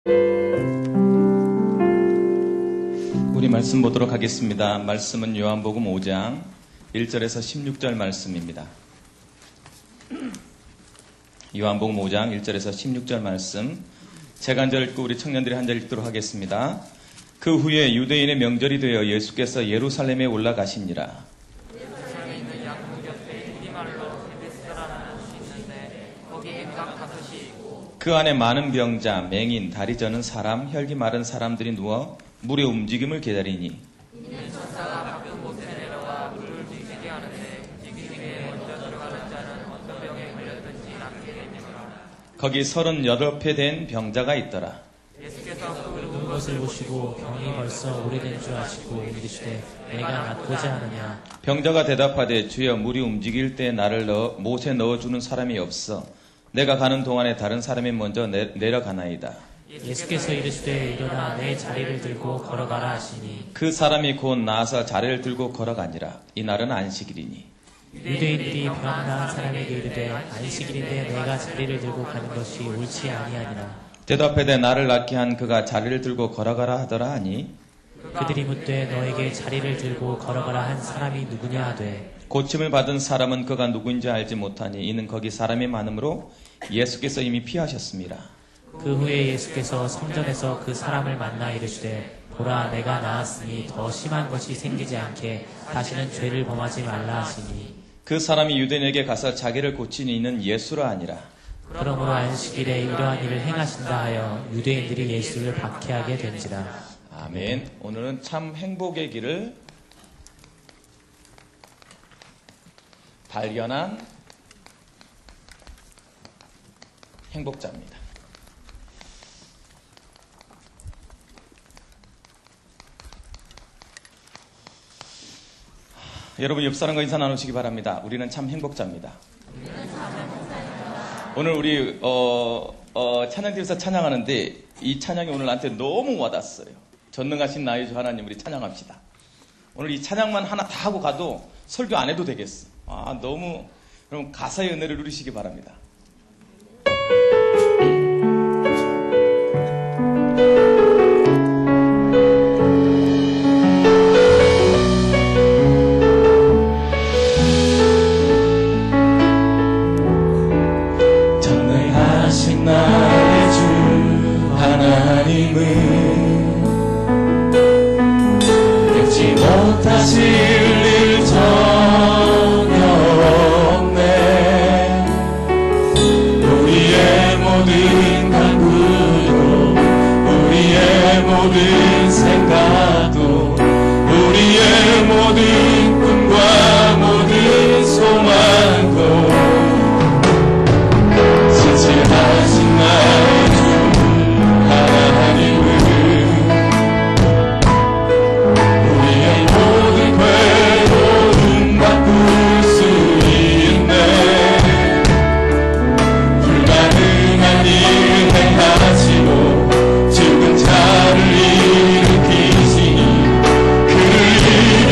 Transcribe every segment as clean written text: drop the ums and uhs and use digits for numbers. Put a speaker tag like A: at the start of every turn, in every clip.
A: 우리 말씀 보도록 하겠습니다. 말씀은 요한복음 5장 1절에서 16절 말씀입니다. 요한복음 5장 1절에서 16절 말씀, 제가 한 절 읽고 우리 청년들이 한 절 읽도록 하겠습니다. 그 후에 유대인의 명절이 되어 예수께서 예루살렘에 올라가시니라.
B: 예루살렘에 있는 양문 곁에 우리말로 베데스다라는 곳이 있는데 거기에 각 5이 있고
A: 그 안에 많은 병자, 맹인, 다리 저는 사람, 혈기 마른 사람들이 누워 물의 움직임을 기다리니
B: 이는 천사가 가끔 못에 내려와 물을 움직이게 하는데 움직임에 먼저 들어가는 자는 어떤 병에 걸렸든지 낫게 되니라.
A: 거기 38회 된 병자가 있더라.
B: 예수께서 그
C: 늙은 것을 보시고 병이 벌써 오래된 줄 아시고 이르시되 내가 낫고자 하느냐.
A: 병자가 대답하되 주여 물이 움직일 때 나를 못에 넣어주는 사람이 없어 내가 가는 동안에 다른 사람이 먼저 내려가나이다.
C: 예수께서 이르시되 일어나 내 자리를 들고 걸어가라 하시니
A: 그 사람이 곧 나아서 자리를 들고 걸어가니라. 이날은 안식일이니
C: 유대인들이 병 나은 사람에게 이르되 안식일인데 내가 자리를 들고 가는 것이 옳지 아니하니라.
A: 대답하되 나를 낫게 한 그가 자리를 들고 걸어가라 하더라 하니
C: 그들이 묻되 너에게 자리를 들고 걸어가라 한 사람이 누구냐 하되
A: 고침을 받은 사람은 그가 누구인지 알지 못하니 이는 거기 사람이 많으므로 예수께서 이미 피하셨습니다.
C: 그 후에 예수께서 성전에서 그 사람을 만나 이르시되 보라 내가 나았으니 더 심한 것이 생기지 않게 다시는 죄를 범하지 말라 하시니
A: 그 사람이 유대인에게 가서 자기를 고친 이는 예수라 하니라.
C: 그러므로 안식일에 이러한 일을 행하신다 하여 유대인들이 예수를 박해하게 된지라.
A: 아멘. 오늘은 참 행복의 길을 발견한 행복자입니다. 여러분 옆 사람과 인사 나누시기 바랍니다. 우리는 참 행복자입니다. 오늘 우리 찬양팀에서 찬양하는데 이 찬양이 오늘 나한테 너무 와닿았어요. 전능하신 나의 주 하나님 우리 찬양합시다. 오늘 이 찬양만 하나 다 하고 가도 설교 안 해도 되겠어. 너무 여러분 가사의 은혜를 누리시기 바랍니다.
D: 전능하신 나의 주 하나님은 잊지 못하실 일 전혀 없네. 우리의 모든 간구도 우리의 모든 생각도 우리의 모든 꿈과 모든 소망도 진실하신 나의 주 하나님은 우리의 모든 괴로움 바꿀 수 있네. 불가능한 일 행하시고 죽은 자를 일으키시니 그를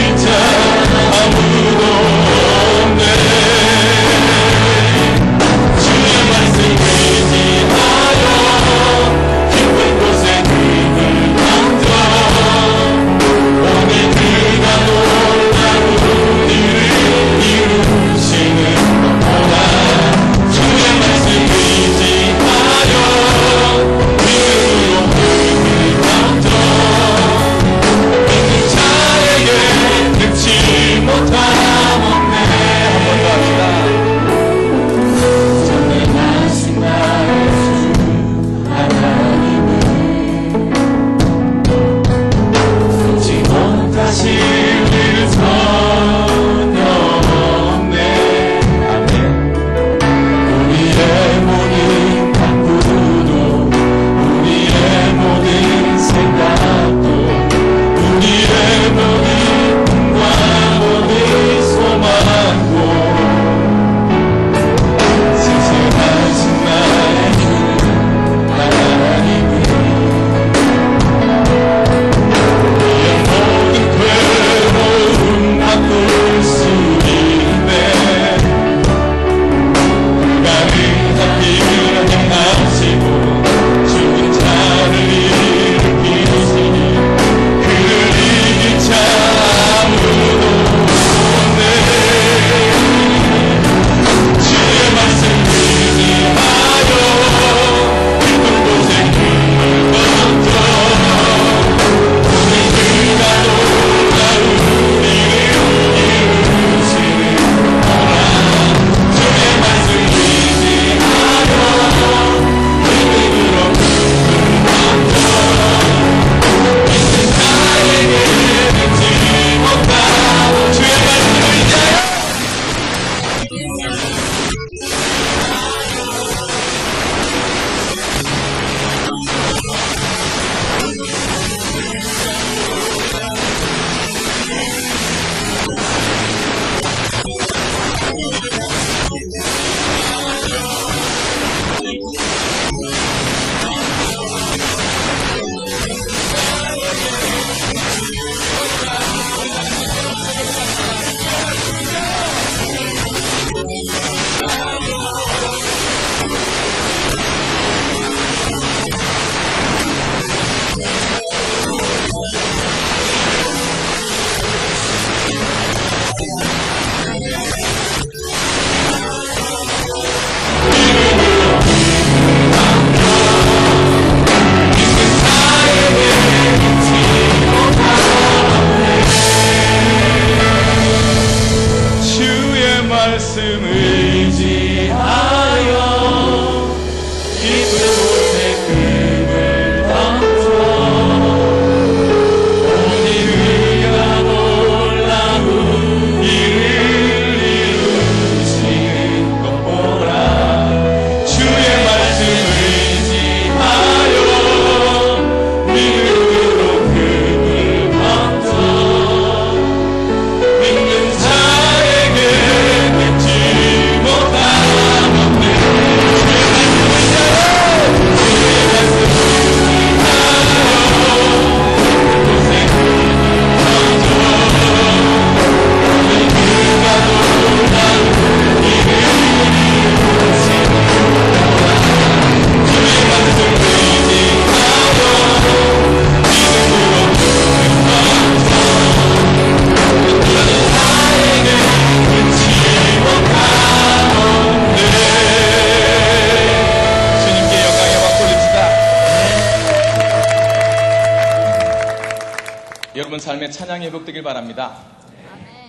A: 여러분 삶의 찬양이 회복되길 바랍니다.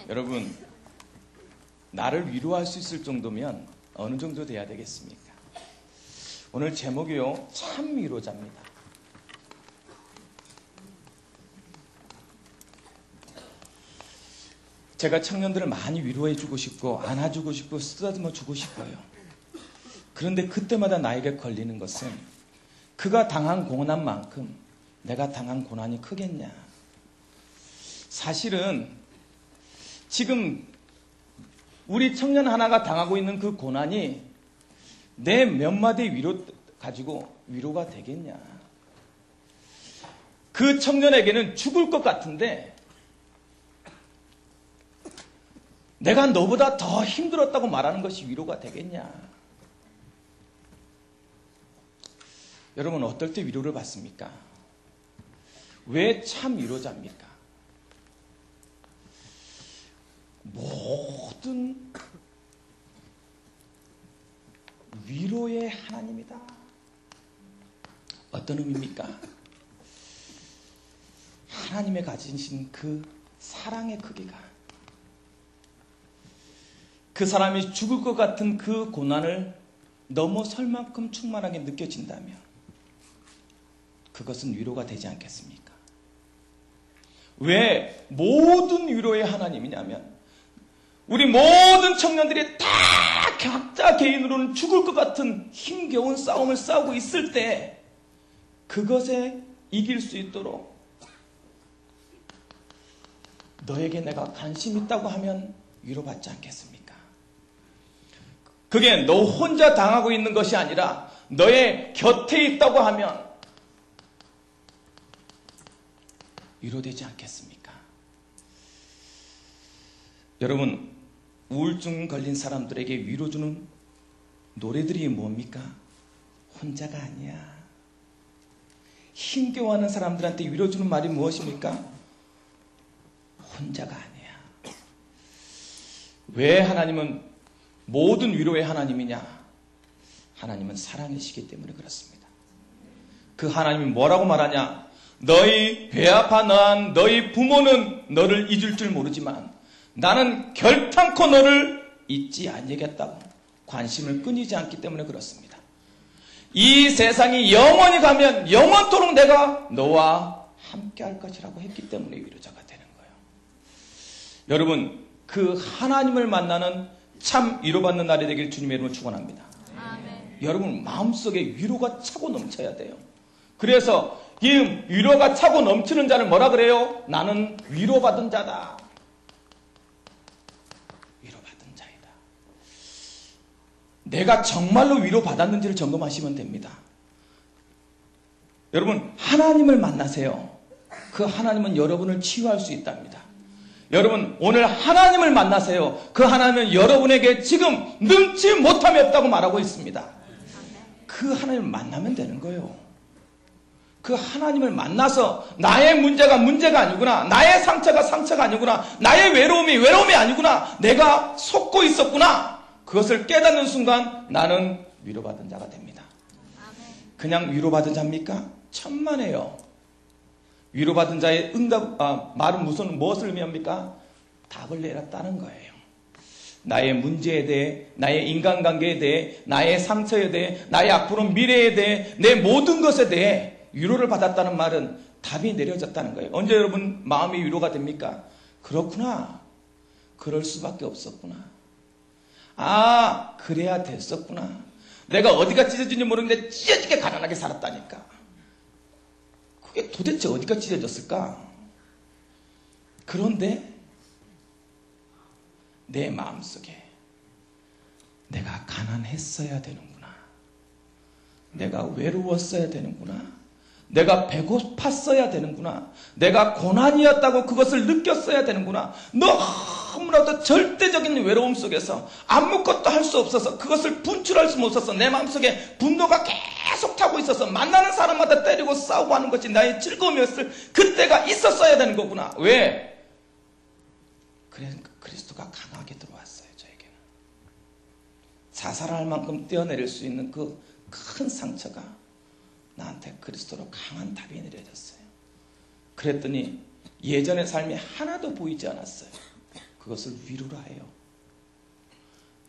A: 여러분, 나를 위로할 수 있을 정도면 어느 정도 돼야 되겠습니까? 오늘 제목이요, 참 위로자입니다. 제가 청년들을 많이 위로해주고 싶고 안아주고 싶고 쓰다듬어주고 싶어요. 그런데 그때마다 나에게 걸리는 것은 그가 당한 고난만큼 내가 당한 고난이 크겠냐. 사실은 지금 우리 청년 하나가 당하고 있는 그 고난이 내 몇 마디 위로 가지고 위로가 되겠냐. 그 청년에게는 죽을 것 같은데 내가 너보다 더 힘들었다고 말하는 것이 위로가 되겠냐. 여러분, 어떨 때 위로를 받습니까? 왜 참 위로자입니까? 모든 위로의 하나님이다. 어떤 의미입니까? 하나님의 가지신 그 사랑의 크기가, 그 사람이 죽을 것 같은 그 고난을 넘어설 만큼 충만하게 느껴진다면 그것은 위로가 되지 않겠습니까? 왜 모든 위로의 하나님이냐면 우리 모든 청년들이 다 각자 개인으로는 죽을 것 같은 힘겨운 싸움을 싸우고 있을 때 그것에 이길 수 있도록 너에게 내가 관심 있다고 하면 위로받지 않겠습니까? 그게 너 혼자 당하고 있는 것이 아니라 너의 곁에 있다고 하면 위로되지 않겠습니까? 여러분, 우울증 걸린 사람들에게 위로주는 노래들이 뭡니까? 혼자가 아니야. 힘겨워하는 사람들한테 위로주는 말이 무엇입니까? 혼자가 아니야. 왜 하나님은 모든 위로의 하나님이냐? 하나님은 사랑이시기 때문에 그렇습니다. 그 하나님이 뭐라고 말하냐? 너희 배 아파 낳은 너희 부모는 너를 잊을 줄 모르지만 나는 결탄코 너를 잊지 아니하겠다고 관심을 끊이지 않기 때문에 그렇습니다. 이 세상이 영원히 가면 영원토록 내가 너와 함께 할 것이라고 했기 때문에 위로자가 되는 거예요. 여러분, 그 하나님을 만나는 참 위로받는 날이 되길 주님의 이름으로 축원합니다. 여러분, 마음속에 위로가 차고 넘쳐야 돼요. 그래서 이 위로가 차고 넘치는 자를 뭐라 그래요? 나는 위로받은 자다. 위로받은 자이다. 내가 정말로 위로받았는지를 점검하시면 됩니다. 여러분, 하나님을 만나세요. 그 하나님은 여러분을 치유할 수 있답니다. 여러분, 오늘 하나님을 만나세요. 그 하나님은 여러분에게 지금 능치 못함이 없다고 말하고 있습니다. 그 하나님을 만나면 되는 거예요. 그 하나님을 만나서 나의 문제가 문제가 아니구나, 나의 상처가 상처가 아니구나, 나의 외로움이 외로움이 아니구나, 내가 속고 있었구나, 그것을 깨닫는 순간 나는 위로받은 자가 됩니다. 그냥 위로받은 자입니까? 천만에요. 위로받은 자의 말은 무엇을 의미합니까? 답을 내렸다는 거예요. 나의 문제에 대해, 나의 인간관계에 대해, 나의 상처에 대해, 나의 앞으로 미래에 대해, 내 모든 것에 대해 위로를 받았다는 말은 답이 내려졌다는 거예요. 언제 여러분 마음이 위로가 됩니까? 그렇구나. 그럴 수밖에 없었구나. 아, 그래야 됐었구나. 내가 어디가 찢어진지 모르는데 찢어지게 가난하게 살았다니까. 그게 도대체 어디가 찢어졌을까? 그런데 내 마음속에 내가 가난했어야 되는구나. 내가 외로웠어야 되는구나. 내가 배고팠어야 되는구나. 내가 고난이었다고 그것을 느꼈어야 되는구나. 너무나도 절대적인 외로움 속에서 아무것도 할 수 없어서 그것을 분출할 수 없어서 내 마음속에 분노가 계속 타고 있어서 만나는 사람마다 때리고 싸우고 하는 것이 나의 즐거움이었을 그때가 있었어야 되는 거구나. 왜? 그리스도가 강하게 들어왔어요. 저에게는. 자살할 만큼 떼어내릴 수 있는 그 큰 상처가 나한테 그리스도로 강한 답이 내려졌어요. 그랬더니 예전의 삶이 하나도 보이지 않았어요. 그것을 위로라 해요.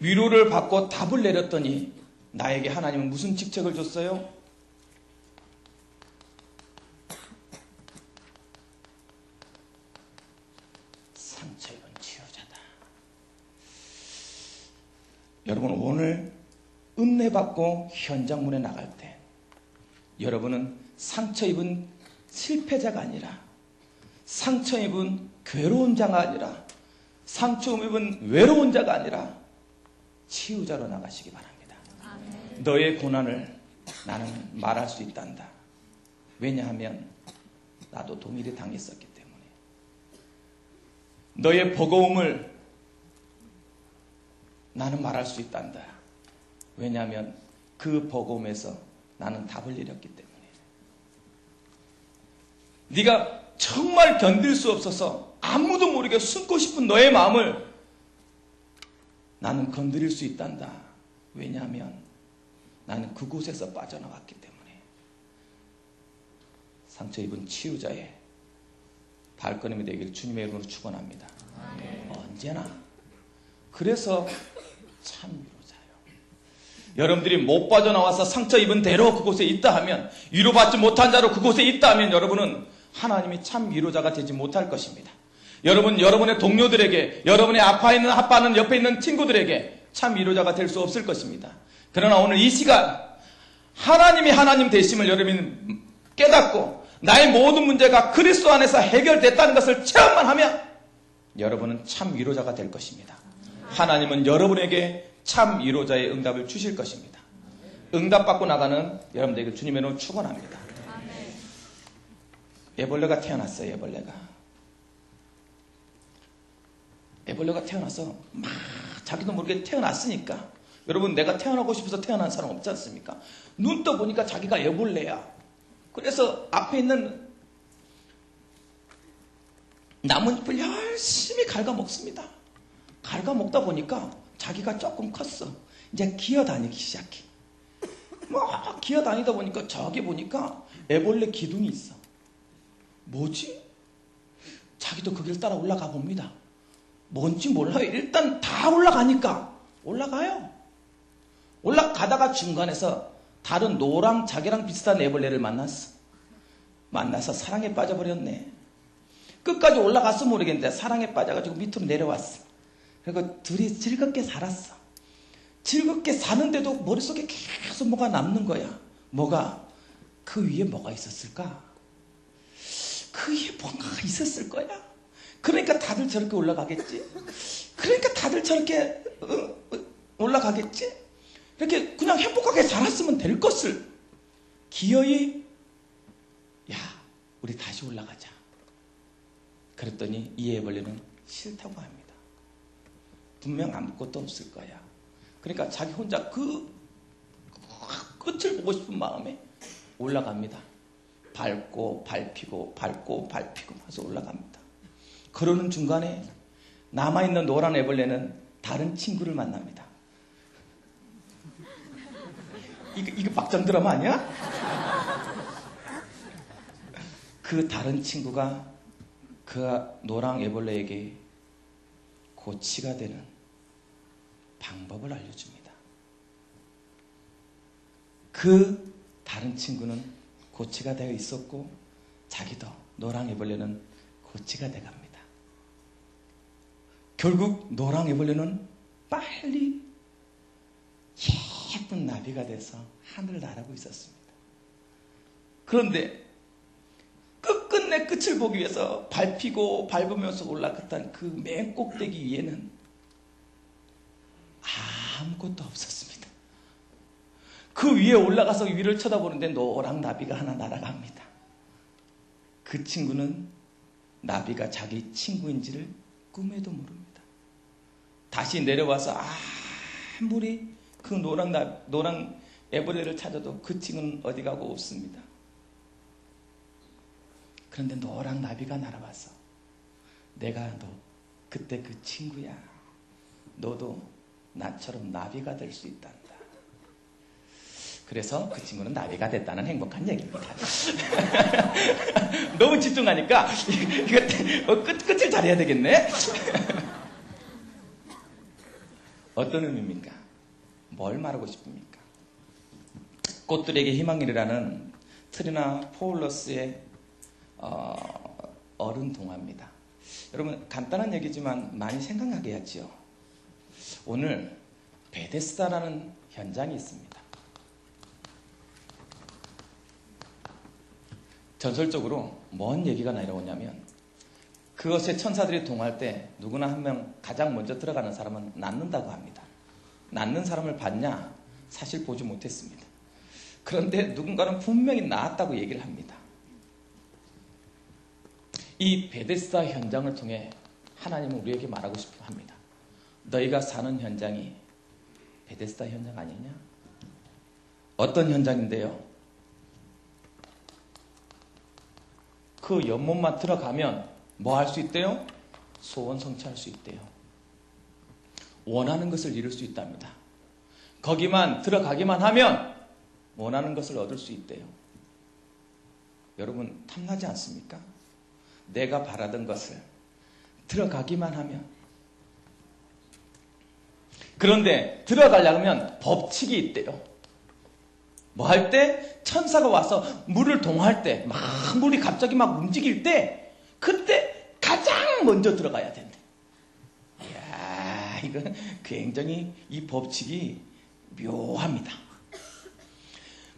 A: 위로를 받고 답을 내렸더니 나에게 하나님은 무슨 직책을 줬어요? 상처 입은 치유자다. 여러분, 오늘 은혜 받고 현장문에 나갈 때 여러분은 상처 입은 실패자가 아니라, 상처 입은 괴로운 자가 아니라, 상처 입은 외로운 자가 아니라 치유자로 나가시기 바랍니다. 너의 고난을 나는 말할 수 있단다. 왜냐하면 나도 동일히 당했었기 때문에. 너의 버거움을 나는 말할 수 있단다. 왜냐하면 그 버거움에서 나는 답을 잃었기 때문에. 네가 정말 견딜 수 없어서 아무도 모르게 숨고 싶은 너의 마음을 나는 건드릴 수 있단다. 왜냐하면 나는 그곳에서 빠져나왔기 때문에. 상처 입은 치유자의 발걸음이 되기를 주님의 이름으로 축원합니다. 언제나. 그래서 참 위로자요. 여러분들이 못 빠져나와서 상처 입은 대로 그곳에 있다 하면, 위로받지 못한 자로 그곳에 있다 하면 여러분은 하나님이 참 위로자가 되지 못할 것입니다. 여러분, 여러분의 동료들에게, 여러분의 아파하는 옆에 있는 친구들에게 참 위로자가 될 수 없을 것입니다. 그러나 오늘 이 시간 하나님이 하나님 되심을 여러분이 깨닫고 나의 모든 문제가 그리스도 안에서 해결됐다는 것을 체험만 하면 여러분은 참 위로자가 될 것입니다. 하나님은 여러분에게 참 위로자의 응답을 주실 것입니다. 응답받고 나가는 여러분들에게 주님의 이름으로 축원합니다. 애벌레가 태어났어요. 애벌레가 태어나서 막 자기도 모르게 태어났으니까, 여러분, 내가 태어나고 싶어서 태어난 사람 없지 않습니까? 눈 떠보니까 자기가 애벌레야. 그래서 앞에 있는 나뭇잎을 열심히 갉아먹습니다. 갉아먹다 보니까 자기가 조금 컸어. 이제 기어다니기 시작해. 막 기어다니다 보니까 저기 보니까 애벌레 기둥이 있어. 뭐지? 자기도 그 길 따라 올라가 봅니다. 뭔지 몰라요. 일단 다 올라가니까 올라가요. 올라가다가 중간에서 다른 노랑 자기랑 비슷한 애벌레를 만나서 사랑에 빠져버렸네. 끝까지 올라갔어 모르겠는데 사랑에 빠져가지고 밑으로 내려왔어. 그리고 둘이 즐겁게 살았어. 즐겁게 사는데도 머릿속에 계속 뭐가 남는 거야. 뭐가? 그 위에 뭐가 있었을까? 그 위에 뭔가 있었을 거야. 그러니까 다들 저렇게 올라가겠지. 그러니까 다들 저렇게 올라가겠지. 이렇게 그냥 행복하게 살았으면 될 것을 기어이, 야, 우리 다시 올라가자. 그랬더니 이 애벌레는 싫다고 합니다. 분명 아무것도 없을 거야. 그러니까 자기 혼자 그 끝을 보고 싶은 마음에 올라갑니다. 밟고 밟히고 해서 올라갑니다. 그러는 중간에 남아있는 노란 애벌레는 다른 친구를 만납니다. 이거 박장 드라마 아니야? 그 다른 친구가 그 노랑 애벌레에게 고치가 되는 방법을 알려줍니다. 그 다른 친구는 고치가 되어 있었고 자기도 노랑 애벌레는 고치가 돼갑니다. 결국 노랑 애벌레는 빨리 예쁜 나비가 돼서 하늘을 나르고 있었습니다. 그런데 끝끝내 끝을 보기 위해서 밟으면서 올라갔던 그 맨 꼭대기 위에는 아무것도 없었습니다. 그 위에 올라가서 위를 쳐다보는데 노랑 나비가 하나 날아갑니다. 그 친구는 나비가 자기 친구인지를 꿈에도 모릅니다. 다시 내려와서 아무리 그 노랑 애벌레를 찾아도 그 친구는 어디 가고 없습니다. 그런데 노랑 나비가 날아와서 내가 너 그때 그 친구야. 너도 나처럼 나비가 될 수 있단다. 그래서 그 친구는 나비가 됐다는 행복한 얘기입니다. 너무 집중하니까 이거 끝을 잘해야 되겠네. 어떤 의미입니까? 뭘 말하고 싶습니까? 꽃들에게 희망이라는 트리나 포울러스의 어른 동화입니다. 여러분 간단한 얘기지만 많이 생각하게 하지요. 오늘 베데스다라는 현장이 있습니다. 전설적으로 뭔 얘기가 나오냐면 그것에 천사들이 동화할 때 누구나 한 명 가장 먼저 들어가는 사람은 낫는다고 합니다. 낫는 사람을 봤냐? 사실 보지 못했습니다. 그런데 누군가는 분명히 나았다고 얘기를 합니다. 이 베데스다 현장을 통해 하나님은 우리에게 말하고 싶어 합니다. 너희가 사는 현장이 베데스다 현장 아니냐? 어떤 현장인데요? 그 연못만 들어가면 뭐 할 수 있대요? 소원 성취할 수 있대요. 원하는 것을 이룰 수 있답니다. 거기만 들어가기만 하면 원하는 것을 얻을 수 있대요. 여러분 탐나지 않습니까? 내가 바라던 것을 들어가기만 하면. 그런데 들어가려면 법칙이 있대요. 뭐 할 때? 천사가 와서 물을 동할 때, 막 물이 갑자기 막 움직일 때, 그때 가장 먼저 들어가야 된대. 이야, 이거 굉장히 이 법칙이 묘합니다.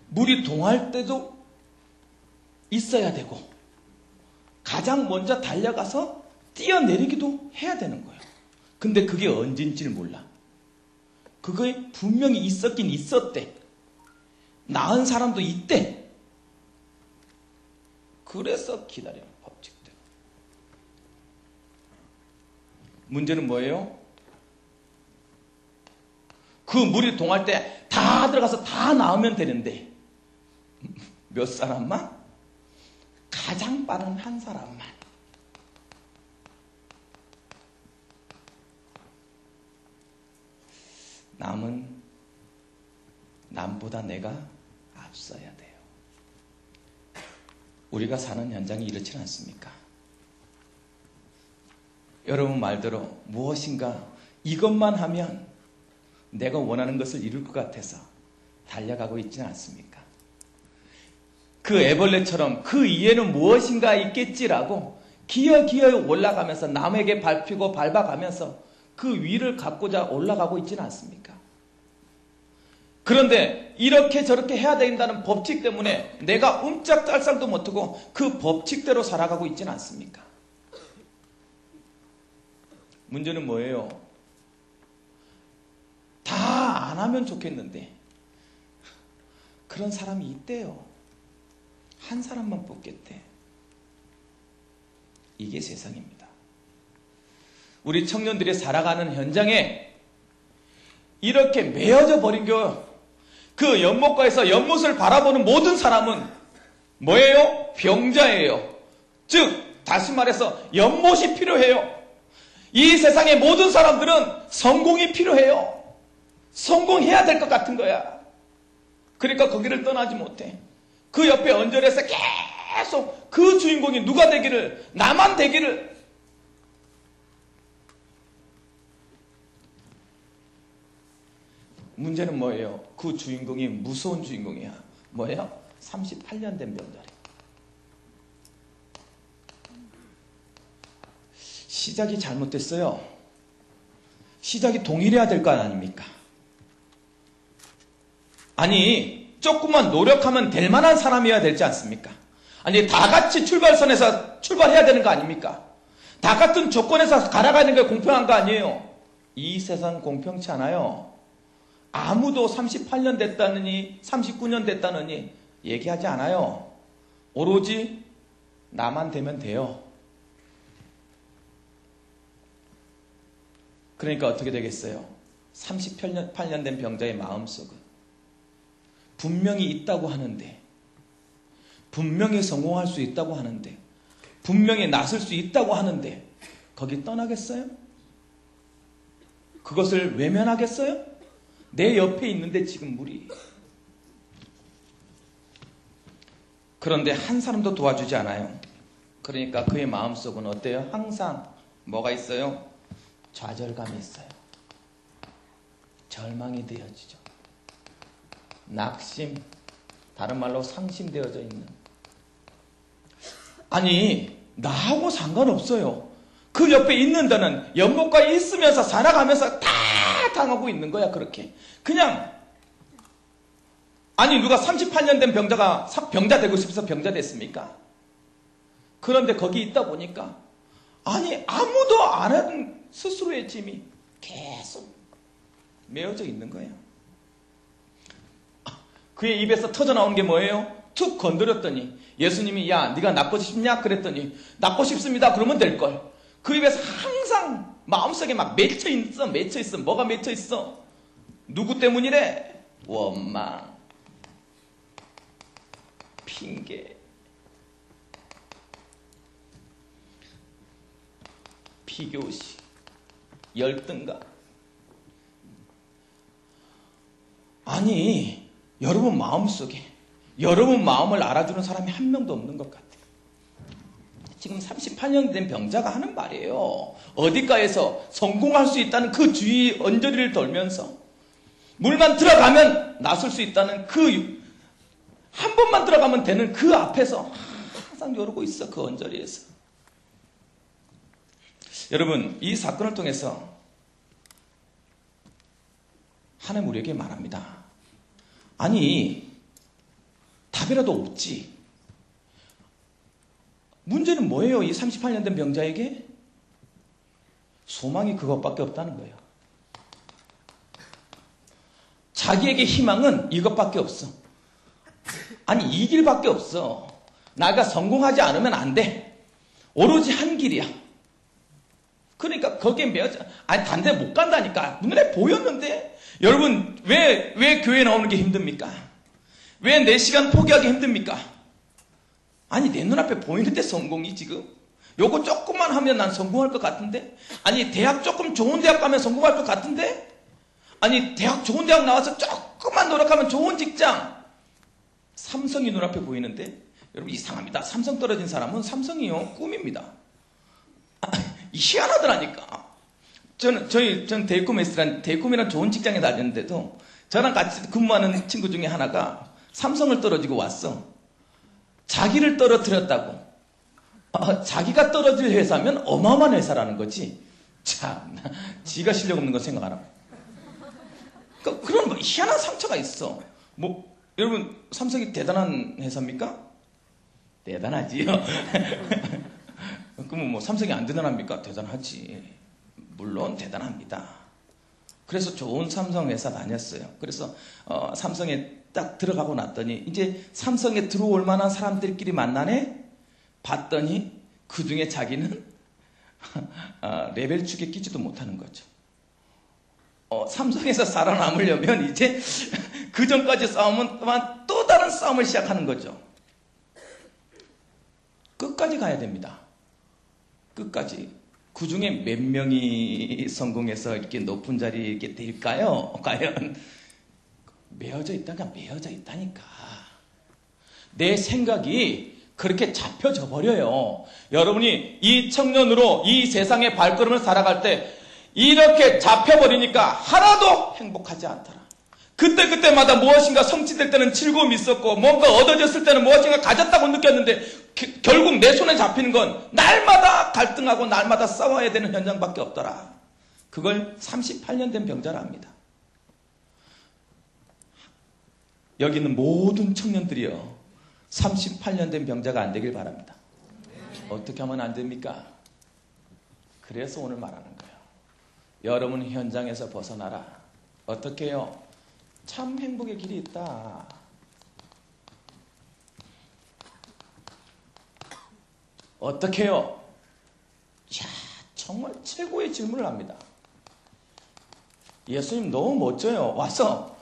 A: 물이 동할 때도 있어야 되고, 가장 먼저 달려가서 뛰어내리기도 해야 되는 거예요. 근데 그게 언젠지를 몰라. 그거에 분명히 있었긴 있었대. 나은 사람도 있대. 그래서 기다려요. 법칙대로. 문제는 뭐예요? 그 물이 동할 때 다 들어가서 다 나오면 되는데 몇 사람만? 가장 빠른 한 사람만. 남보다 내가 앞서야 돼요. 우리가 사는 현장이 이렇지 않습니까? 여러분 말대로 무엇인가 이것만 하면 내가 원하는 것을 이룰 것 같아서 달려가고 있지는 않습니까? 그 애벌레처럼 그 위에는 무엇인가 있겠지라고 기어기어 올라가면서 남에게 밟히고 밟아가면서 그 위를 갖고자 올라가고 있지는 않습니까? 그런데 이렇게 저렇게 해야 된다는 법칙 때문에 내가 움짝달싹도 못하고 그 법칙대로 살아가고 있지는 않습니까? 문제는 뭐예요? 다 안 하면 좋겠는데 그런 사람이 있대요. 한 사람만 뽑겠대. 이게 세상입니다. 우리 청년들이 살아가는 현장에 이렇게 매어져 버린 그 연못가에서 연못을 바라보는 모든 사람은 뭐예요? 병자예요. 즉 다시 말해서 연못이 필요해요. 이 세상의 모든 사람들은 성공이 필요해요. 성공해야 될 것 같은 거야. 그러니까 거기를 떠나지 못해. 그 옆에 언저리에서 계속 그 주인공이 누가 되기를, 나만 되기를. 문제는 뭐예요? 그 주인공이 무서운 주인공이야. 뭐예요? 38년 된 병자리. 시작이 잘못됐어요. 시작이 동일해야 될 거 아닙니까? 아니, 조금만 노력하면 될 만한 사람이어야 되지 않습니까? 아니, 다 같이 출발선에서 출발해야 되는 거 아닙니까? 다 같은 조건에서 갈아가는 게 공평한 거 아니에요? 이 세상 공평치 않아요. 아무도 38년 됐다느니 39년 됐다느니 얘기하지 않아요. 오로지 나만 되면 돼요. 그러니까 어떻게 되겠어요? 38년 된 병자의 마음속은 분명히 있다고 하는데, 분명히 성공할 수 있다고 하는데, 분명히 나설 수 있다고 하는데 거기 떠나겠어요? 그것을 외면하겠어요? 내 옆에 있는데 지금 물이. 그런데 한 사람도 도와주지 않아요. 그러니까 그의 마음속은 어때요? 항상 뭐가 있어요? 좌절감이 있어요. 절망이 되어지죠. 낙심, 다른 말로 상심되어져 있는. 아니, 나하고 상관없어요. 그 옆에 있는다는 연못가에 있으면서 살아가면서 다 당하고 있는 거야, 그렇게. 그냥, 아니, 누가 38년 된 병자가 병자 되고 싶어서 병자 됐습니까? 그런데 거기 있다 보니까, 아니, 아무도 안 하는 스스로의 짐이 계속 메어져 있는 거예요. 그의 입에서 터져나오는 게 뭐예요? 툭 건드렸더니 예수님이 야 네가 낫고 싶냐? 그랬더니 낫고 싶습니다. 그러면 될걸. 그 입에서 항상 마음속에 막 맺혀있어. 뭐가 맺혀있어? 누구 때문이래? 원망, 핑계, 비교시, 열등감. 아니, 여러분 마음속에 여러분 마음을 알아주는 사람이 한 명도 없는 것 같아요. 지금 38년 된 병자가 하는 말이에요. 어디가에서 성공할 수 있다는 그 주위 언저리를 돌면서 물만 들어가면 나설 수 있다는 그 한 번만 들어가면 되는 그 앞에서 항상 요러고 있어. 그 언저리에서. 여러분, 이 사건을 통해서 하나님 우리에게 말합니다. 아니, 답이라도 없지. 문제는 뭐예요? 이 38년 된 병자에게? 소망이 그것밖에 없다는 거예요. 자기에게 희망은 이것밖에 없어. 아니, 이 길밖에 없어. 나가 성공하지 않으면 안 돼. 오로지 한 길이야. 그러니까 거기에 매어져. 아니, 다른 데 못 간다니까. 눈에 보였는데. 여러분, 왜 교회 나오는 게 힘듭니까? 왜 내 시간 포기하기 힘듭니까? 아니, 내 눈앞에 보이는데 성공이 지금? 요거 조금만 하면 난 성공할 것 같은데? 아니, 대학 조금 좋은 대학 가면 성공할 것 같은데? 아니, 대학 좋은 대학 나와서 조금만 노력하면 좋은 직장. 삼성이 눈앞에 보이는데? 여러분, 이상합니다. 삼성 떨어진 사람은 삼성이요, 꿈입니다. 희한하더라니까. 저는 대이콤이란 좋은 직장에 다녔는데도 저랑 같이 근무하는 친구 중에 하나가 삼성을 떨어지고 왔어. 자기를 떨어뜨렸다고. 자기가 떨어질 회사면 어마어마한 회사라는 거지. 참, 지가 실력 없는 거 생각 안 하고. 그런 뭐 희한한 상처가 있어. 뭐, 여러분, 삼성이 대단한 회사입니까? 대단하지요. 그러면 뭐 삼성이 안 대단합니까? 대단하지. 물론 대단합니다. 그래서 좋은 삼성 회사 다녔어요. 그래서 삼성에 딱 들어가고 났더니 이제 삼성에 들어올 만한 사람들끼리 만나네? 봤더니 그 중에 자기는 레벨 축에 끼지도 못하는 거죠. 삼성에서 살아남으려면 이제 그 전까지 싸움은 또 다른 싸움을 시작하는 거죠. 끝까지 가야 됩니다. 끝까지. 그 중에 몇 명이 성공해서 이렇게 높은 자리에 이렇게 될까요? 과연 메어져 있다니까. 내 생각이 그렇게 잡혀져 버려요. 여러분이 이 청년으로 이 세상의 발걸음을 살아갈 때 이렇게 잡혀버리니까 하나도 행복하지 않더라. 그때마다 무엇인가 성취될 때는 즐거움이 있었고 뭔가 얻어졌을 때는 무엇인가 가졌다고 느꼈는데 결국 내 손에 잡히는 건 날마다 갈등하고 날마다 싸워야 되는 현장밖에 없더라. 그걸 38년 된 병자라 합니다. 여기 있는 모든 청년들이요, 38년 된 병자가 안 되길 바랍니다. 어떻게 하면 안 됩니까? 그래서 오늘 말하는 거예요. 여러분 현장에서 벗어나라. 어떻게 해요? 참 행복의 길이 있다. 어떻게 해요? 이야, 정말 최고의 질문을 합니다. 예수님 너무 멋져요. 와서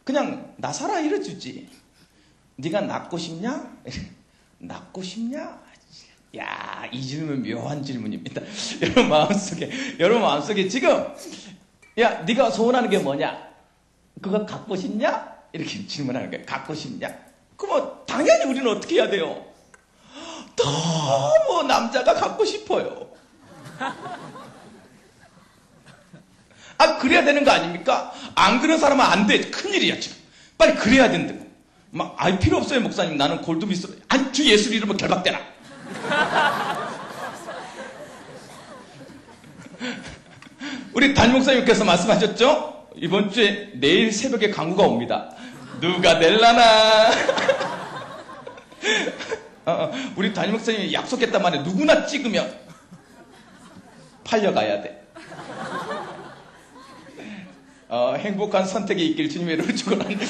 A: 그냥 나 살아 이래주지. 네가 낫고 싶냐? 낫고 싶냐? 야, 이 질문 묘한 질문입니다. 여러분 마음속에 지금 야, 네가 소원하는 게 뭐냐? 그거 갖고 싶냐? 이렇게 질문하는 거예요. 갖고 싶냐? 그럼 당연히 우리는 어떻게 해야 돼요? 너무 남자가 갖고 싶어요. 아, 그래야 되는 거 아닙니까? 안 그런 사람은 안 돼. 큰일이야, 지금. 빨리 그래야 된다고. 막, 필요 없어요, 목사님. 나는 골드미스로. 주 예수 이름으로 결박되라. 우리 담임 목사님께서 말씀하셨죠? 이번 주에 내일 새벽에 강구가 옵니다. 누가 될라나? 우리 담임 목사님이 약속했단 말이에요. 누구나 찍으면 팔려가야 돼. 행복한 선택이 있길 주님의 이름으로 축원합니다.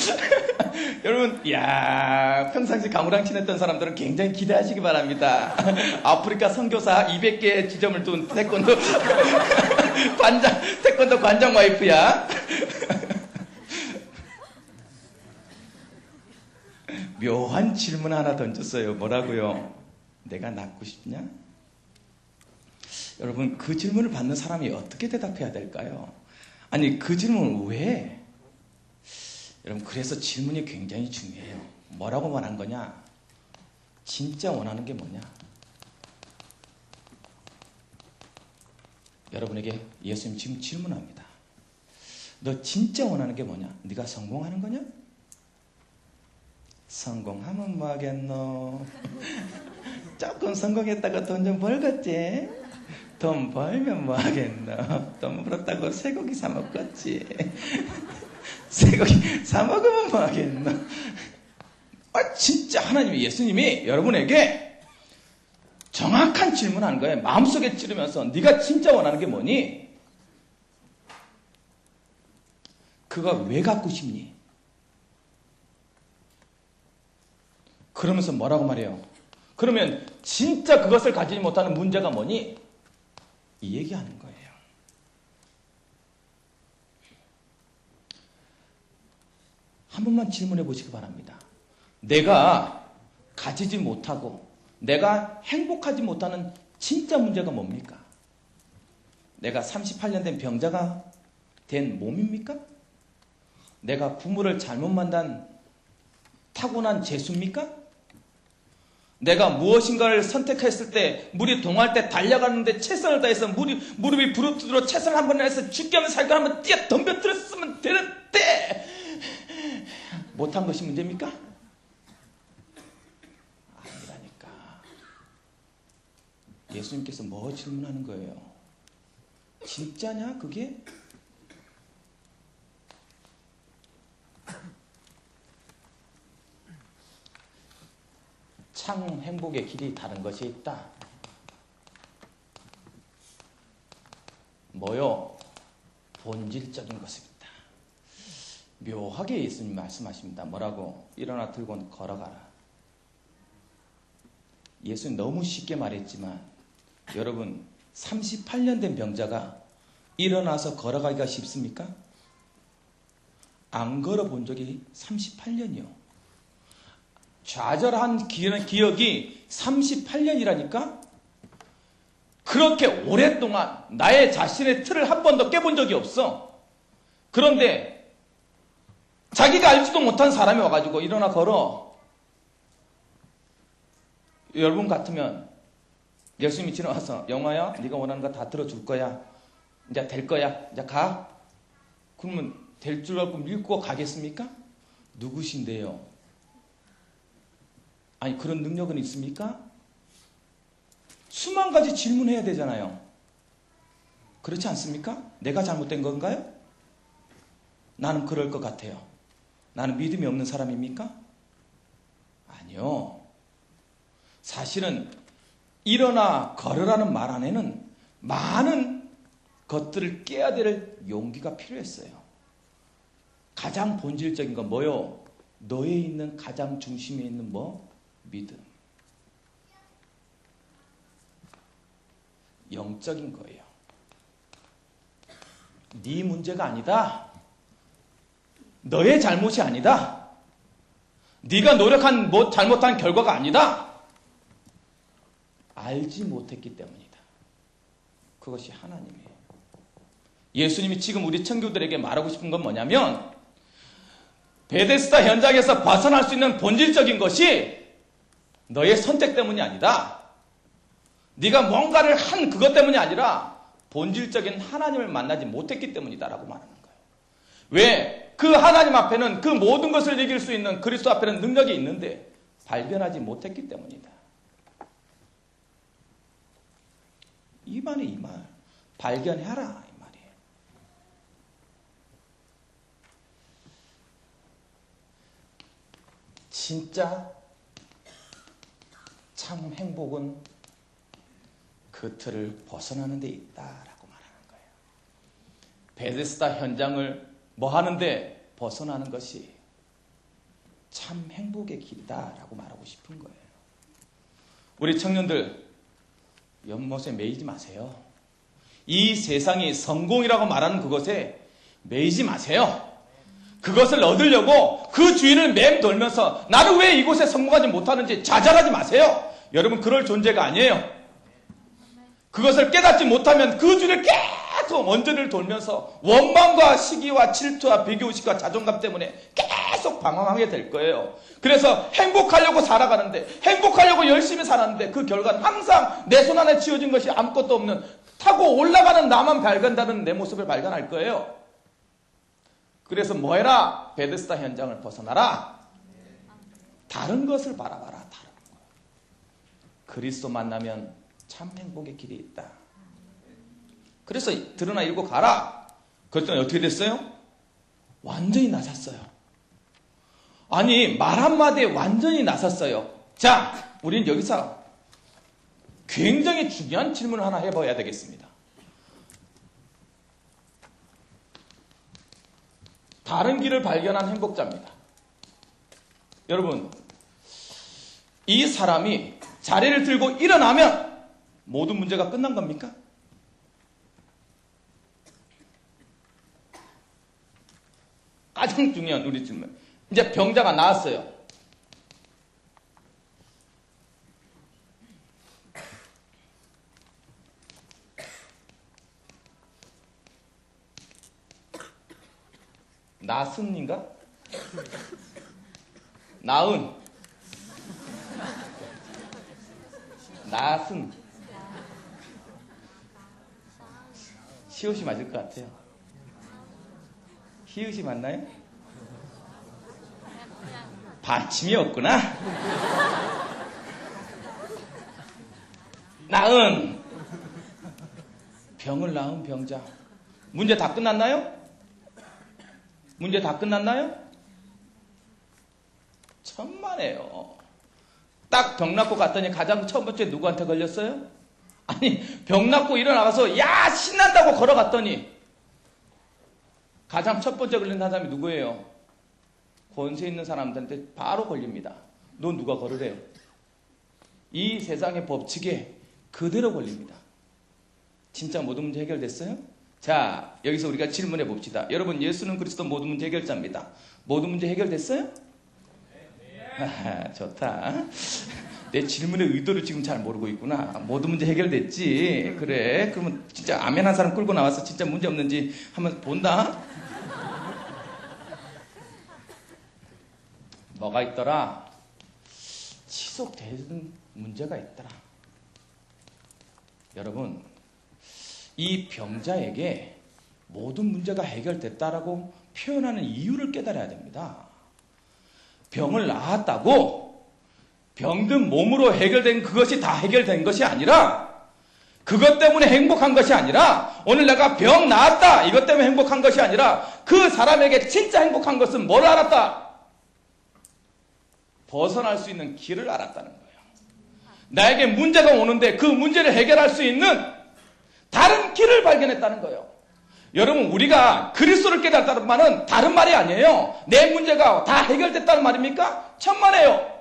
A: 여러분, 평상시 강우랑 친했던 사람들은 굉장히 기대하시기 바랍니다. 아프리카 선교사 200개 지점을 둔 태권도 태권도 관장 와이프야. 묘한 질문 하나 던졌어요. 뭐라고요? 내가 낳고 싶냐? 여러분, 그 질문을 받는 사람이 어떻게 대답해야 될까요? 아니, 그 질문은 왜? 여러분, 그래서 질문이 굉장히 중요해요. 뭐라고 말한 거냐? 진짜 원하는 게 뭐냐? 여러분에게 예수님 지금 질문합니다. 너 진짜 원하는 게 뭐냐? 네가 성공하는 거냐? 성공하면 뭐 하겠노? 조금 성공했다가 돈 좀 벌겠지? 돈 벌면 뭐 하겠노? 돈 벌었다고 쇠고기 사 먹겠지? 쇠고기 사 먹으면 뭐 하겠노? 진짜 하나님이, 예수님이 여러분에게 정확한 질문하는 거예요. 마음속에 찌르면서 네가 진짜 원하는 게 뭐니? 그거 왜 갖고 싶니? 그러면서 뭐라고 말해요? 그러면 진짜 그것을 가지지 못하는 문제가 뭐니? 이 얘기하는 거예요. 한 번만 질문해 보시기 바랍니다. 내가 가지지 못하고 내가 행복하지 못하는 진짜 문제가 뭡니까? 내가 38년 된 병자가 된 몸입니까? 내가 부모를 잘못 만난 타고난 재수입니까? 내가 무엇인가를 선택했을 때, 물이 동할 때 달려가는데 최선을 다해서 무릎이 부르트도록 최선을 한번 해서 죽게 하면 살고 한번 뛰어 덤벼들었으면 되는데 못한 것이 문제입니까? 아니라니까. 예수님께서 뭐 질문하는 거예요? 진짜냐 그게? 참 행복의 길이 다른 것이 있다. 뭐요? 본질적인 것입니다. 묘하게 예수님 말씀하십니다. 뭐라고? 일어나 들고 걸어가라. 예수님 너무 쉽게 말했지만 여러분 38년 된 병자가 일어나서 걸어가기가 쉽습니까? 안 걸어본 적이 38년이요. 좌절한 기억이 38년이라니까? 그렇게 오랫동안 나의 자신의 틀을 한 번도 깨본 적이 없어. 그런데 자기가 알지도 못한 사람이 와가지고 일어나 걸어. 여러분 같으면 예수님이 지나와서 영화야 네가 원하는 거 다 들어줄 거야. 이제 될 거야. 이제 가. 그러면 될 줄 알고 밀고 가겠습니까? 누구신데요? 아니 그런 능력은 있습니까? 수만 가지 질문해야 되잖아요. 그렇지 않습니까? 내가 잘못된 건가요? 나는 그럴 것 같아요. 나는 믿음이 없는 사람입니까? 아니요. 사실은 일어나 걸으라는 말 안에는 많은 것들을 깨야 될 용기가 필요했어요. 가장 본질적인 건 뭐요? 너에 있는 가장 중심에 있는 뭐? 믿음. 영적인 거예요. 네 문제가 아니다. 너의 잘못이 아니다. 네가 노력한 잘못한 결과가 아니다. 알지 못했기 때문이다. 그것이 하나님이에요. 예수님이 지금 우리 청교들에게 말하고 싶은 건 뭐냐면 베데스다 현장에서 벗어날 수 있는 본질적인 것이 너의 선택 때문이 아니다. 네가 뭔가를 한 그것 때문이 아니라 본질적인 하나님을 만나지 못했기 때문이다라고 말하는 거예요. 왜? 그 하나님 앞에는 그 모든 것을 이길 수 있는 그리스도 앞에는 능력이 있는데 발견하지 못했기 때문이다. 이 말이 이 말. 발견해라 이 말이에요. 진짜 참 행복은 그 틀을 벗어나는 데 있다라고 말하는 거예요. 베데스다 현장을 뭐 하는데 벗어나는 것이 참 행복의 길이다라고 말하고 싶은 거예요. 우리 청년들 연못에 매이지 마세요. 이 세상이 성공이라고 말하는 그것에 매이지 마세요. 그것을 얻으려고 그 주위를 맴돌면서 나는 왜 이곳에 성공하지 못하는지 좌절하지 마세요. 여러분 그럴 존재가 아니에요. 그것을 깨닫지 못하면 그 주위를 계속 원전을 돌면서 원망과 시기와 질투와 비교의식과 자존감 때문에 계속 방황하게 될 거예요. 그래서 행복하려고 살아가는데 행복하려고 열심히 살았는데 그 결과는 항상 내 손 안에 쥐어진 것이 아무것도 없는 타고 올라가는 나만 발견되는 내 모습을 발견할 거예요. 그래서 뭐해라? 베데스다 현장을 벗어나라. 다른 것을 바라봐라. 다른 거. 그리스도 만나면 참 행복의 길이 있다. 그래서 드러나 읽고 가라. 그랬더니 어떻게 됐어요? 완전히 나섰어요. 아니 말 한마디에 완전히 나섰어요. 자, 우린 여기서 굉장히 중요한 질문을 하나 해봐야 되겠습니다. 다른 길을 발견한 행복자입니다. 여러분, 이 사람이 자리를 들고 일어나면 모든 문제가 끝난 겁니까? 가장 중요한 우리 질문. 이제 병자가 나았어요. 나순인가? 나은. 나순. 시옷이 맞을 것 같아요. 히읗이 맞나요? 받침이 없구나. 나은. 병을 낳은 병자. 문제 다 끝났나요? 문제 다 끝났나요? 천만에요. 딱 병 낳고 갔더니 가장 첫 번째 누구한테 걸렸어요? 아니 병 낳고 일어나가서 야 신난다고 걸어갔더니 가장 첫 번째 걸린 사람이 누구예요? 권세 있는 사람들한테 바로 걸립니다. 너 누가 걸으래요? 이 세상의 법칙에 그대로 걸립니다. 진짜 모든 문제 해결됐어요? 자, 여기서 우리가 질문해 봅시다. 여러분, 예수는 그리스도 모든 문제 해결자입니다. 모든 문제 해결됐어요? 아, 좋다. 내 질문의 의도를 지금 잘 모르고 있구나. 모든 문제 해결됐지. 그래. 그러면 진짜 아멘 한 사람 끌고 나와서 진짜 문제 없는지 한번 본다. 뭐가 있더라? 지속되는 문제가 있더라. 여러분, 이 병자에게 모든 문제가 해결됐다라고 표현하는 이유를 깨달아야 됩니다. 병을 낳았다고 병든 몸으로 해결된 그것이 다 해결된 것이 아니라 그것 때문에 행복한 것이 아니라 오늘 내가 병 나았다 이것 때문에 행복한 것이 아니라 그 사람에게 진짜 행복한 것은 뭘 알았다? 벗어날 수 있는 길을 알았다는 거예요. 나에게 문제가 오는데 그 문제를 해결할 수 있는 다른 길을 발견했다는 거예요. 여러분, 우리가 그리스도를 깨달았다는 말은 다른 말이 아니에요. 내 문제가 다 해결됐다는 말입니까? 천만에요.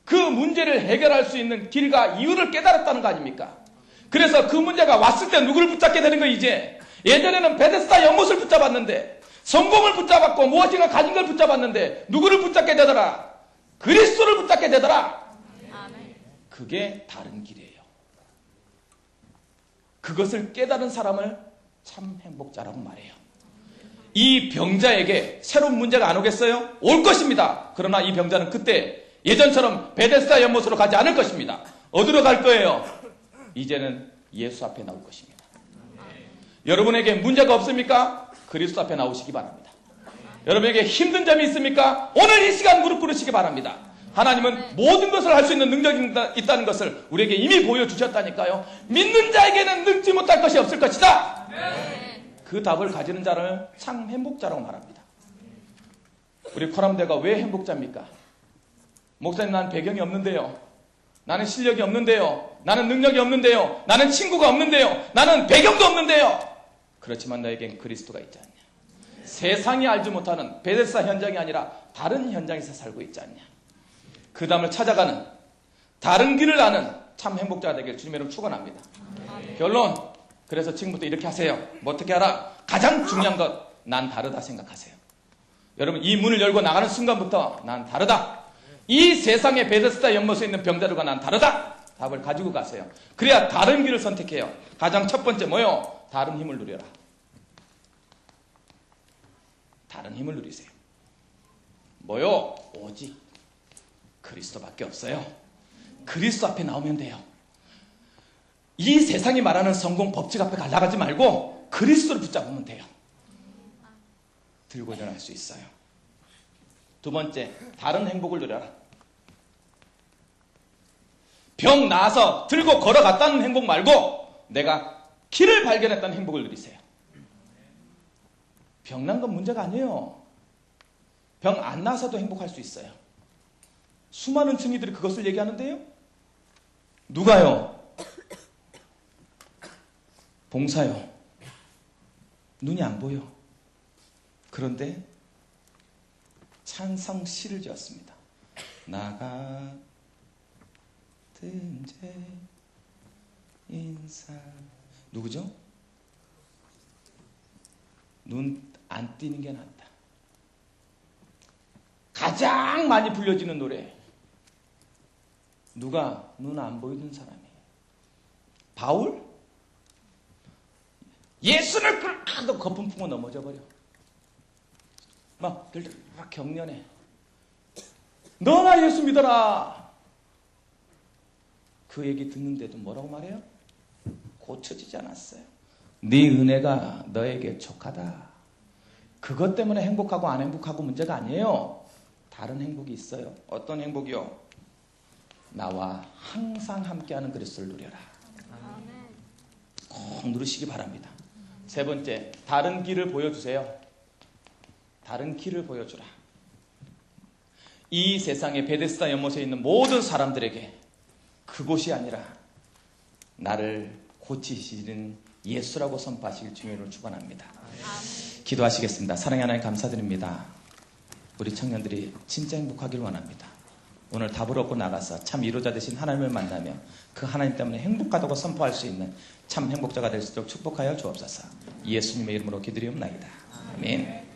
A: 그 문제를 해결할 수 있는 길과 이유를 깨달았다는 거 아닙니까? 그래서 그 문제가 왔을 때 누구를 붙잡게 되는 거예요, 이제. 예전에는 베데스다 연못을 붙잡았는데, 성공을 붙잡았고, 무엇인가 가진 걸 붙잡았는데, 누구를 붙잡게 되더라? 그리스도를 붙잡게 되더라. 그게 다른 길이에요. 그것을 깨달은 사람을 참 행복자라고 말해요. 이 병자에게 새로운 문제가 안 오겠어요? 올 것입니다. 그러나 이 병자는 그때 예전처럼 베데스다 연못으로 가지 않을 것입니다. 어디로 갈 거예요? 이제는 예수 앞에 나올 것입니다. 여러분에게 문제가 없습니까? 그리스도 앞에 나오시기 바랍니다. 여러분에게 힘든 점이 있습니까? 오늘 이 시간 무릎 꿇으시기 바랍니다. 하나님은 모든 것을 할 수 있는 능력이 있다는 것을 우리에게 이미 보여주셨다니까요. 믿는 자에게는 늙지 못할 것이 없을 것이다. 그 답을 가지는 자를 참 행복자라고 말합니다. 우리 코람대가 왜 행복자입니까? 목사님, 난 배경이 없는데요. 나는 실력이 없는데요. 나는 능력이 없는데요. 나는 친구가 없는데요. 나는 배경도 없는데요. 그렇지만 너에겐 그리스도가 있지 않냐. 세상이 알지 못하는 베데스다 현장이 아니라 다른 현장에서 살고 있지 않냐. 그 다음을 찾아가는 다른 길을 아는 참 행복자가 되길 주님의 이름으로 축원합니다. 결론, 그래서 지금부터 이렇게 하세요. 뭐 어떻게 하라? 가장 중요한 것, 난 다르다 생각하세요. 여러분, 이 문을 열고 나가는 순간부터 난 다르다. 이 세상의 베데스다 연못에 있는 병자들과 난 다르다. 답을 가지고 가세요. 그래야 다른 길을 선택해요. 가장 첫 번째 뭐요? 다른 힘을 누려라. 다른 힘을 누리세요. 뭐요? 오직 그리스도밖에 없어요. 그리스도 앞에 나오면 돼요. 이 세상이 말하는 성공 법칙 앞에 갈라가지 말고 그리스도를 붙잡으면 돼요. 들고 일어날 수 있어요. 두 번째, 다른 행복을 누려라. 병 나아서 들고 걸어갔다는 행복 말고 내가 길을 발견했다는 행복을 누리세요. 병 난 건 문제가 아니에요. 병 안 나서도 행복할 수 있어요. 수많은 증인들이 그것을 얘기하는데요. 누가요? 봉사요. 눈이 안 보여. 그런데 찬성시를 지었습니다. 나같은 죄 인사. 누구죠? 눈 안 띄는 게 낫다. 가장 많이 불려지는 노래. 누가? 눈 안 보이는 사람이. 바울? 예수를 끌어도 거품 품어 넘어져 버려. 막 격려해. 너나 예수 믿어라. 그 얘기 듣는데도 뭐라고 말해요? 고쳐지지 않았어요. 네 은혜가 너에게 족하다. 그것 때문에 행복하고 안 행복하고 문제가 아니에요. 다른 행복이 있어요. 어떤 행복이요? 나와 항상 함께하는 그리스도를 누려라. 꼭 누르시기 바랍니다. 세 번째, 다른 길을 보여주세요. 다른 길을 보여주라. 이 세상의 베데스다 연못에 있는 모든 사람들에게 그곳이 아니라 나를 고치시는 예수라고 선포하시길 주님으로 축원합니다. 기도하시겠습니다. 사랑의 하나님 감사드립니다. 우리 청년들이 진짜 행복하길 원합니다. 오늘 답을 얻고 나가서 참 위로자 되신 하나님을 만나며 그 하나님 때문에 행복하다고 선포할 수 있는 참 행복자가 될 수 있도록 축복하여 주옵소서. 예수님의 이름으로 기도리옵나이다. 아멘.